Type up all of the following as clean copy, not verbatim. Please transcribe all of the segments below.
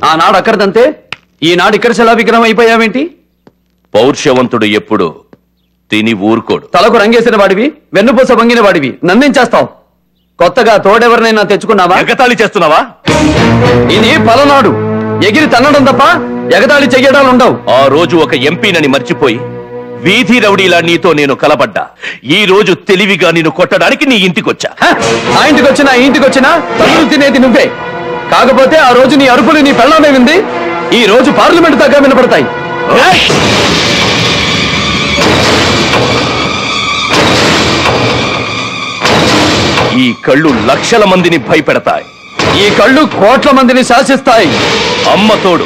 ఆనాడు అక్కడదంతే ఈనాడు ఇక్కడ శిలా విగ్రహం అయిపోయావేంటి? పౌరుషవంతుడు ఎప్పుడు తిని ఊరుకోడు. తలకు రంగేసిన వాడివి, వెన్నుపూస వంగిన వాడివి, నన్నేం చేస్తావు? కొత్తగా తోడెవరినైనా తెచ్చుకున్నావా? ఎగతాళి చేస్తున్నావా? ఇది పలనాడు, ఎగిరి తన్నడం తప్ప ఎగతాళి చెయ్యడాలు ఉండవు. ఆ రోజు ఒక ఎంపీనని మర్చిపోయి వీధి రౌడీలా నీతో నేను కలబడ్డా. ఈ రోజు తెలివిగా నిన్ను కొట్టడానికి నీ ఇంటికొచ్చా. ఆ ఇంటికొచ్చినా ఈ ఇంటికొచ్చినా తగులు తినేది నువ్వే. కాకపోతే ఆ రోజు నీ అరుపులు నీ పెళ్ళమే వింది, ఈ రోజు పార్లమెంట్ దాకా వినపడతాయి. ఈ కళ్ళు లక్షల మందిని భయపెడతాయి. ఈ కళ్ళు కోట్ల మందిని శాసిస్తాయి. అమ్మ తోడు,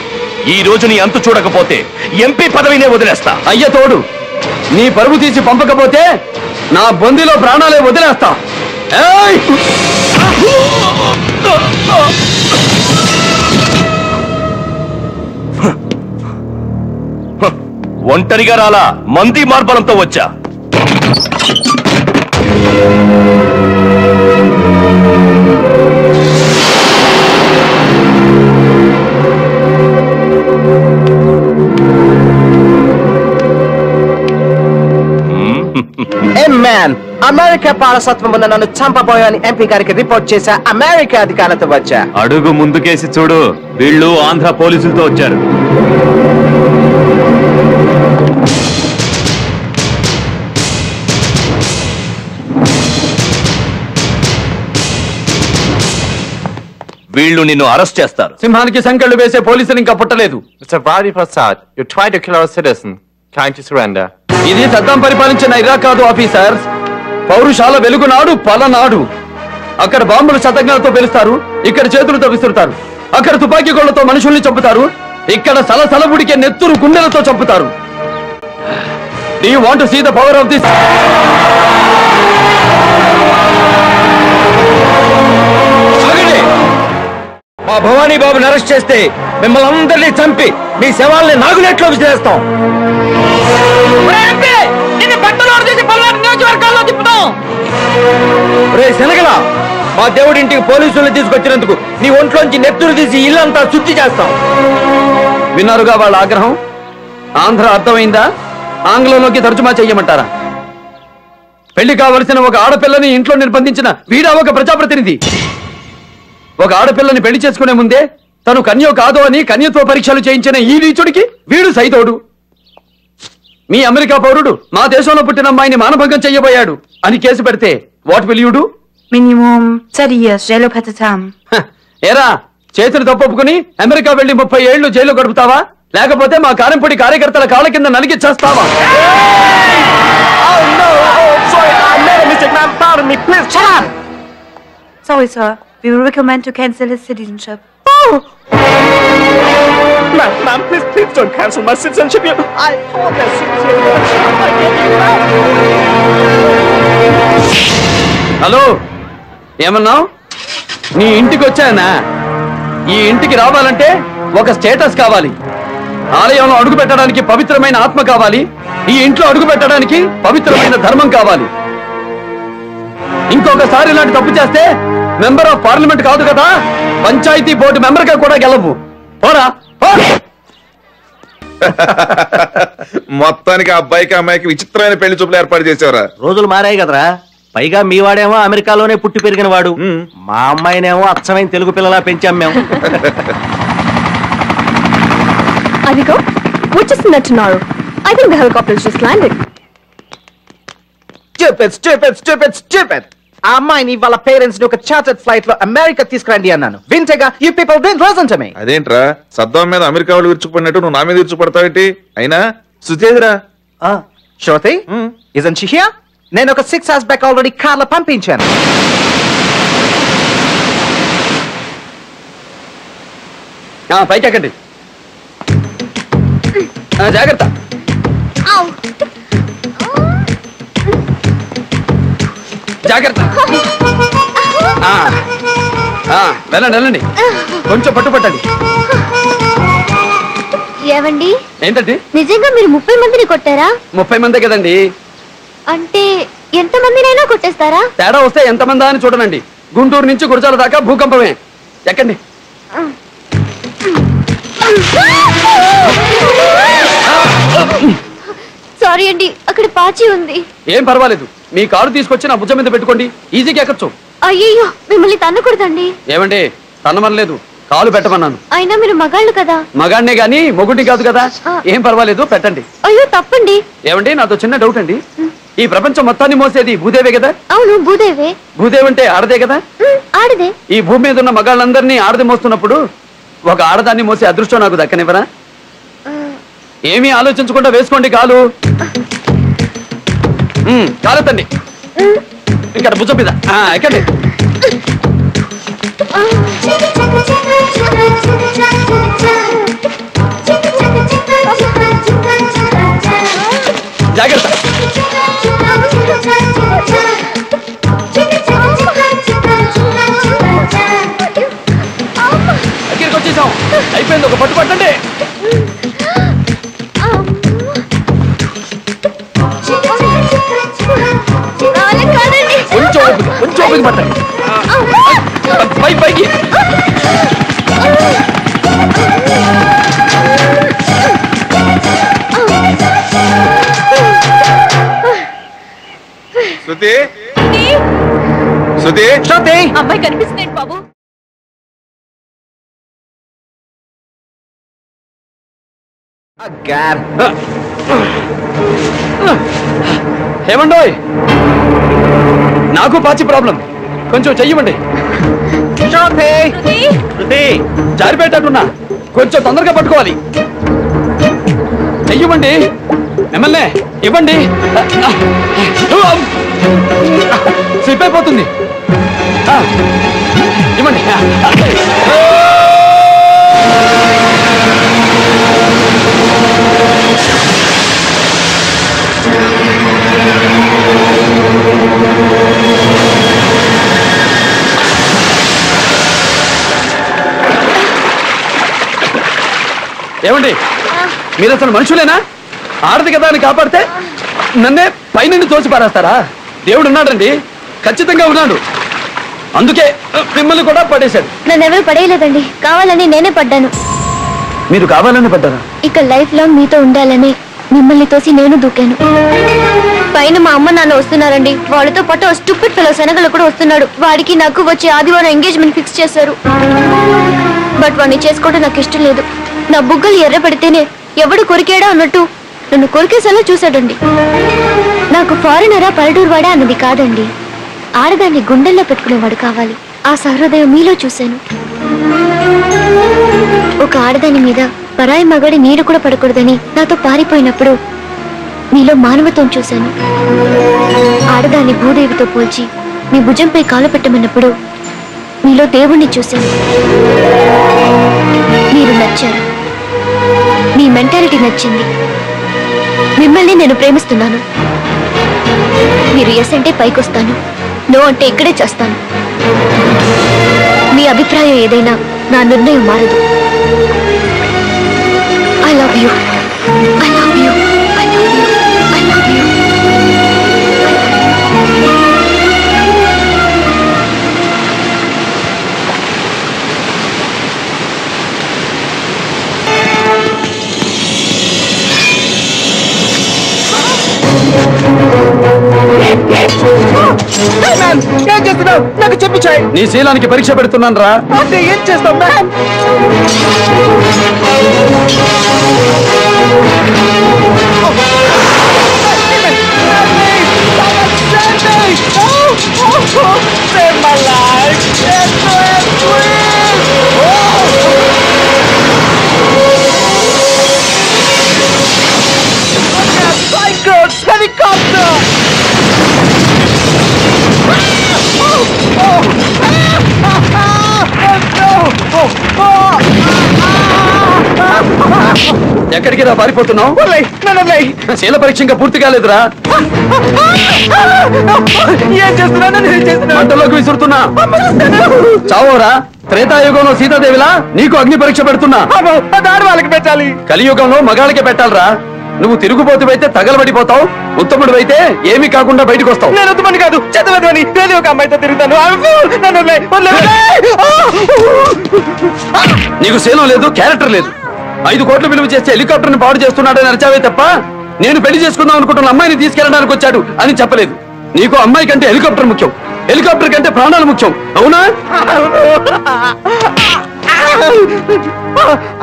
ఈ రోజు నీ అంతు చూడకపోతే ఎంపీ పదవినే వదిలేస్తా. అయ్య తోడు, నీ పరువు తీసి పంపకపోతే నా బొందిలో ప్రాణాలే వదిలేస్తా. ఒంటరిగా రాలా, మంది మార్బలంతో వచ్చా. అమెరికా పాలసత్వం ఉన్న నన్ను చంపబోయని ఎంపీ గారికి రిపోర్ట్ చేశా. అమెరికా అధికారులతో వచ్చా. అడుగు ముందుకేసి చూడు, వీళ్ళు ఆంధ్ర పోలీసులతో వచ్చారు. వీళ్ళు నిన్ను అరెస్ట్ చేస్తారు. సింహానికి సంకెళ్ళు వేసే పోలీసులు ఇంకా పుట్టలేదు. Mr. Vadi Prasad, you tried to kill our citizen. Kindly surrender. ఇది సద్దాం పరిపాలించిన ఇరాక్ కాదు ఆఫీసర్స్, పౌరుషాల వెలుగునాడు పలనాడు. అక్కడ బాంబులు శతజ్ఞాలతో పేలుస్తారు, ఇక్కడ చేతులతో విసురుతారు. అక్కడ తుపాకీ గోళ్లతో మనుషుల్ని చంపుతారు, ఇక్కడ సలసల ఉడికే నెత్తురు గుండెలతో చంపుతారు. Do you want to see the power of this? మా భవానీ బాబుని అరెస్ట్ చేస్తే మిమ్మల్ని అందరినీ చంపి మీ శవాల్ని నాగునేట్లో విసిరేస్తాం. శనగలా, మా దేవుడింటికి పోలీసుల్ని తీసుకొచ్చినందుకు నీ ఒంట్లోంచి నెత్తురు తీసి ఇల్లంతా శుద్ధి చేస్తాం. విన్నారుగా వాళ్ళ ఆగ్రహం? ఆంధ్ర అర్థమైందా? ఆంగ్లంలోకి తర్జుమా చెయ్యమంటారా? పెళ్లి కావలసిన ఒక ఆడపిల్లని ఇంట్లో నిర్బంధించిన వీడా ఒక ప్రజాప్రతినిధి. ఒక ఆడపిల్లని పెళ్లి చేసుకునే ముందే తను కన్యో కాదో అని కన్యత్వ పరీక్షలు చేయించిన ఈ నీచుడికి వీడు సైతోడు. మీ అమెరికా పౌరుడు మా దేశంలో పుట్టిన అమ్మాయిని మానభంగం చెయ్యబోయాడు అని కేసు పెడితే what will you do? Minimum 30 years jail పెడతాం. ఏరా, చేతులు తప్పొప్పుకుని అమెరికా వెళ్లి 30 ఏళ్లు జైలు గడుపుతావా? లేకపోతే మా కారంపొడి కార్యకర్తల కాళ్ళ కింద నలిగి చేస్తావా? Sorry sir, we will recommend to cancel his citizenship. Ma'am, please don't cancel my citizenship. I want that citizenship. Hello, ఏమన్నావు? నీ ఇంటికి వచ్చానా? ఈ ఇంటికి రావాలంటే ఒక స్టేటస్ కావాలి. ఆలయంలో అడుగు పెట్టడానికి పవిత్రమైన ఆత్మ కావాలి. ఈ ఇంట్లో అడుగు పెట్టడానికి పవిత్రమైన ధర్మం కావాలి. ఇంకొకసారి ఇలాంటి తప్పు చేస్తే మెంబర్ ఆఫ్ పార్లమెంట్ కాదు కదా, పంచాయతీ బోర్డు మెంబర్ గా కూడా గెలవు. పోరా. మొత్తానికి అబ్బాయికి అమ్మాయికి విచిత్రమైన పెళ్లి చూపులు ఏర్పాటు చేసేవరా? రోజులు మారాయి కదరా. పైగా మీ వాడేమో అమెరికాలోనే పుట్టి పెరిగిన వాడు, మా అమ్మాయినేమో అచ్చమైన తెలుగు పిల్లలా పెంచాం మేము. అదిగో వచ్చేస్తున్నట్టున్నారు. I think the helicopter is just landing. Stupid. ఆ అమ్మాయిని వాళ్ళ పేరెంట్స్ ని ఒక చార్టర్డ్ ఫ్లైట్ లో అమెరికా తీసుకురండి అన్నాను. వింటేగా you people don't listen to me. అదేంట్రా, సద్దాం మీద అమెరికా వాళ్ళు విరుచుకుపడినట్టు నువ్వు నా మీద విరుచుపడతావేంటి? అయినా సుతేదిరా. శృతి, isn't she here? నేను ఒక 6 hours బ్యాక్ ఆల్రెడీ కార్లో పంపించాను. పైకి ఎక్కండి. జాగ్రత్త. జాగ్రత్త. వెళ్ళండి, కొంచెం పట్టుపట్టండి. ఏవండి, ఏంటండి? నిజంగా మీరు 30 మందిని కొట్టారా? 30 మందే కదండి. అంటే ఎంత మందినైనా కొట్టేస్తారా? తేడా వస్తే ఎంతమందా అని చూడనండి. గుంటూరు నుంచి గురజాల దాకా భూకంపమే. ఎక్కండి. సారీ అండి, అక్కడ పాచి ఉంది. ఏం పర్వాలేదు, మీ కారు తీసుకొచ్చి నా భుజం మీద పెట్టుకోండి, ఈజీగా ఎక్కచ్చు. అయ్యయ్యో, మిమ్మల్ని తన్నకూడదండి. ఏమండి, తన్నమనలేదు, కాలు పెట్టమన్నాను. అయినా మీరు మగాళ్ళు కదా. మగాడినే గాని మొగుడిని కాదు కదా. ఏం పర్వాలేదు, పెట్టండి. అయ్యో తప్పండి. ఏమండి, నాతో చిన్న డౌట్ అండి. ఈ ప్రపంచం మొత్తాన్ని మోసేది భూదేవే కదా? అవును, భూదేవే. భూదేవి అంటే ఆడదే కదా? ఆడదే. ఈ భూమి మీద ఉన్న మగాళ్ళందరినీ ఆడది మోస్తున్నప్పుడు ఒక ఆడదాన్ని మోసే అదృష్టం నాకు దక్కనివ్వరా? ఏమీ ఆలోచించకుండా వేసుకోండి కాలు. కాలెత్తండి, ఇక్కడ భుజం మీద ఎక్కండి. జాగ్రత్త. దగ్గరికి వచ్చేసాం, అయిపోయింది. ఒక పట్టు పట్టండి. కొంచెం ఓపిక పట్టండి. పైకి శృతి, శృతి, శృతి. అమ్మాయి కనిపిస్తుంది బాబు. ఏమండోయ్, నాకు పాచి ప్రాబ్లం, కొంచెం చెయ్యమండి. జారిపోయేటట్టున్నా, కొంచెం తొందరగా పట్టుకోవాలి. చెయ్యమండి, మిమ్మల్ని ఇవ్వండి. స్లిప్ అయిపోతుంది. ఇవ్వండి. ఏమండి, మీరు అసలు మనుషులేనా? ఆడది కదా అని కాపాడితే నన్నే పైనుండి తోసి పారేస్తారా? దేవుడు ఉన్నాడండి, ఖచ్చితంగా ఉన్నాడు. అందుకే మిమ్మల్ని కూడా పడేశాడు. నన్ను ఎవరు పడేయలేదండి, కావాలని నేనే పడ్డాను. మీరు కావాలని పడ్డారా? ఇక లైఫ్ లాంగ్ మీతో ఉండాలని మిమ్మల్ని తోసి నేను దూకాను. పైన మా అమ్మ నాన్న వస్తున్నారండి, వాళ్ళతో పాటు స్టూపిడ్ ఫెలో శనగలు కూడా వస్తున్నాడు. వాడికి నాకు వచ్చే ఆదివారం ఎంగేజ్మెంట్ ఫిక్స్ చేశారు. బట్ వాడిని చేసుకోవడం నాకు ఇష్టం లేదు. నా బుగ్గలు ఎర్ర పడితేనే ఎవడు కొరికాడా అన్నట్టు నన్ను కొరికేసేలా చూశాడండి. నాకు ఫారినరా పల్లెటూరు వాడా అన్నది కాదండి, ఆడదాన్ని గుండెల్లో పెట్టుకునేవాడు కావాలి. ఆ సహృదయం మీలో చూశాను. ఒక ఆడదాని మీద పరాయి మగాడి నీరు కూడా పడకూడదని నాతో పారిపోయినప్పుడు మీలో మానవత్వం చూశాను. ఆడదాన్ని భూదేవితో పోల్చి మీ భుజంపై కాలు పెట్టమన్నప్పుడు మీలో దేవుణ్ణి చూశాను. మీరు నచ్చారు, మీ మెంటాలిటీ నచ్చింది. మిమ్మల్ని నేను ప్రేమిస్తున్నాను. మీరు ఎస్ అంటే పైకొస్తాను, నో అంటే ఇక్కడే చేస్తాను. మీ అభిప్రాయం ఏదైనా నా నిర్ణయం మారదు. I love you. I love you. I love you. I love you. ఏం చేస్తున్నావు? నాకు చెప్పించాయి. నీ శీలానికి పరీక్ష పెడుతున్నాను రా. అంటే ఏం చేస్తాం man? Save my life! Psycho helicopter! ఎక్కడికి రా పారిపోతున్నావు? శీల పరీక్ష ఇంకా పూర్తి కాలేదురా. ఏం చేస్తున్నాను? మంటలోకి విసురుతున్నా. చావోరా. త్రేతాయుగంలో సీతాదేవిలా నీకు అగ్ని పరీక్ష పెడుతున్నా. వాళ్ళకి పెట్టాలి. కలియుగంలో మగాళ్ళకే పెట్టాలరా. నువ్వు తిరుగుబోతువైతే తగలబడిపోతావు, ఉత్తముడు అయితే ఏమీ కాకుండా బయటకు వస్తావు. నేను ఉత్తమని కాదు, చదవదని ఏదో ఒక అమ్మాయితో తిరుగుతాను. నీకు శీలం లేదు, క్యారెక్టర్ లేదు. 5 కోట్లు విలువ చేస్తే హెలికాప్టర్ ని పాడు చేస్తున్నాడని అరిచావే తప్ప నేను పెళ్లి చేసుకుందాం అనుకుంటున్న అమ్మాయిని తీసుకెళ్ళడానికి వచ్చాడు అని చెప్పలేదు. నీకు అమ్మాయి కంటే హెలికాప్టర్ ముఖ్యం, హెలికాప్టర్ కంటే ప్రాణాలు ముఖ్యం, అవునా?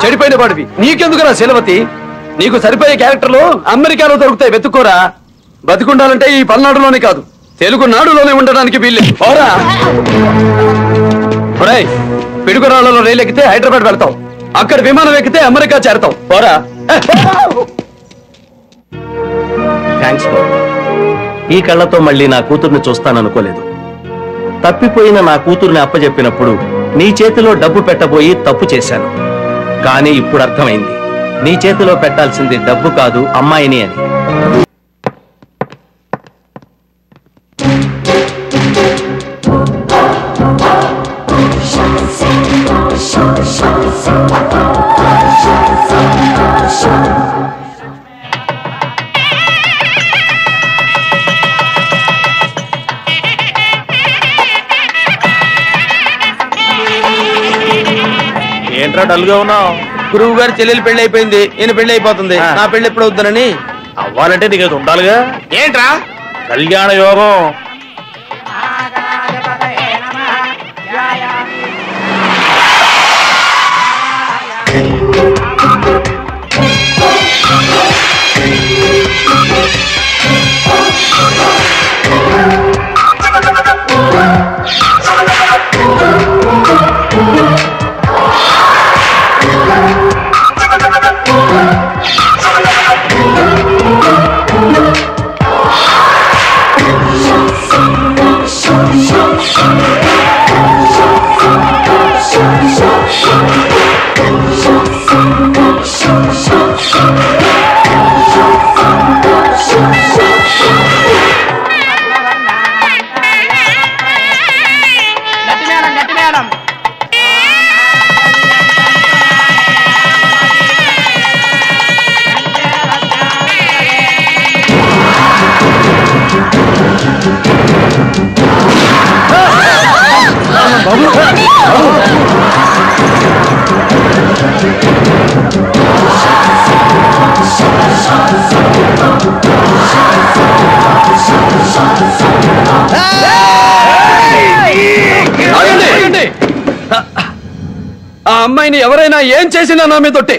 చెడిపోయిన వాడివి నీకెందుకురా శీలవతి? నీకు సరిపోయే క్యారెక్టర్లు అమెరికాలో దొరుకుతాయి, వెతుక్కోరా. బతికుండాలంటే ఈ పల్నాడులోనే కాదు, తెలుగు నాడులోనే ఉండడానికి వీల్లేదు. పోరా. పిడుగురాళ్లలో రైలు ఎక్కితే హైదరాబాద్ వెళ్తావు, అక్కడ విమానం ఎక్కితే అమెరికా చేరతావు. పోరా. థ్యాంక్స్ బాబు. ఈ కళ్ళతో మళ్ళీ నా కూతుర్ని చూస్తాననుకోలేదు. తప్పిపోయిన నా కూతుర్ని అప్పజెప్పినప్పుడు నీ చేతిలో డబ్బు పెట్టబోయి తప్పు చేశాను. కానీ ఇప్పుడు అర్థమైంది, నీ చేతిలో పెట్టాల్సింది డబ్బు కాదు, అమ్మాయిని అని. ఏంట్రా డల్ గా ఉన్నావు? గురువు గారి చెల్లెలు పెళ్లి అయిపోయింది, ఈయన పెళ్లి అయిపోతుంది. నా పెళ్లి ఎప్పుడు అవుతానని అవ్వాలంటే నీకు అది ఉండాలిగా. ఏంట్రా? కళ్యాణ యోగం. ఆ అమ్మాయిని ఎవరైనా ఏం చేసినా నా మీద తొట్టే.